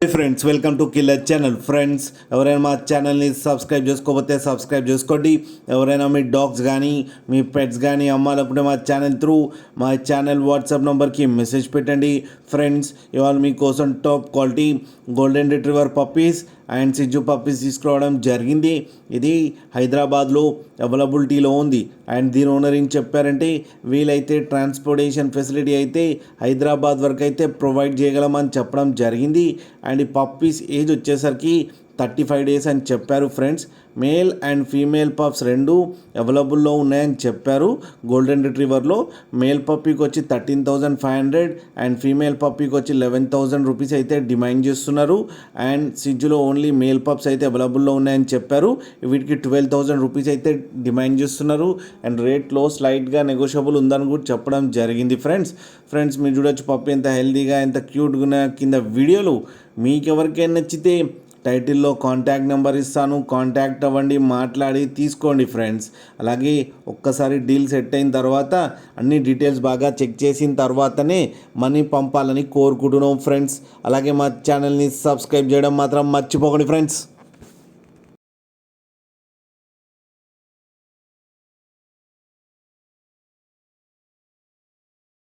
Friends welcome to killer channel. Friends ఎవరైనా మా ఛానల్ని సబ్స్క్రైబ్ చేసుకోకపోతే సబ్స్క్రైబ్ చేసుకోండి. ఎవరైనా మీ డాగ్స్ కానీ మీ పెట్స్ కానీ అమ్మాలనుకుంటే మా ఛానల్ వాట్సాప్ నెంబర్కి మెసేజ్ పెట్టండి. ఫ్రెండ్స్ ఇవాళ మీకోసం top quality golden retriever puppies and సిజ్జు పప్పీస్ తీసుకురావడం జరిగింది. ఇది హైదరాబాద్లో అవైలబిలిటీలో ఉంది. అండ్ దీని ఓనర్ ఏం చెప్పారంటే వీలైతే ట్రాన్స్పోర్టేషన్ ఫెసిలిటీ అయితే హైదరాబాద్ వరకు అయితే ప్రొవైడ్ చేయగలమని చెప్పడం జరిగింది. అండ్ ఈ పప్పీస్ ఏజ్ వచ్చేసరికి 35 days అని చెప్పారు. Friends male and female pups రెండు అవైలబుల్లో ఉన్నాయని చెప్పారు. గోల్డెన్ రిట్రీవర్లో మేల్ పప్పీకి వచ్చి 13,500 అండ్ ఫీమేల్ పప్పీకి వచ్చి 11,000 రూపీస్ అయితే డిమాండ్ చేస్తున్నారు. అండ్ సిజ్జులో ఓన్లీ మేల్ పప్స్ అయితే అవైలబుల్లో ఉన్నాయని చెప్పారు. వీటికి 12,000 రూపీస్ అయితే డిమాండ్ చేస్తున్నారు. అండ్ రేట్లో స్లైట్గా నెగోషియబుల్ ఉందని కూడా చెప్పడం జరిగింది. ఫ్రెండ్స్ మీరు చూడొచ్చు పప్పి ఎంత హెల్తీగా ఎంత క్యూట్గా ఉన్న కింద వీడియోలు. మీకు ఎవరికైనా నచ్చితే టైటిల్లో కాంటాక్ట్ నెంబర్ ఇస్తాను, కాంటాక్ట్ అవ్వండి, మాట్లాడి తీసుకోండి ఫ్రెండ్స్. అలాగే ఒక్కసారి డీల్ సెట్ అయిన తర్వాత అన్ని డీటెయిల్స్ బాగా చెక్ చేసిన తర్వాతనే మనీ పంపాలని కోరుకుంటున్నాం ఫ్రెండ్స్. అలాగే మా ఛానల్ని సబ్స్క్రైబ్ చేయడం మాత్రం మర్చిపోకండి ఫ్రెండ్స్.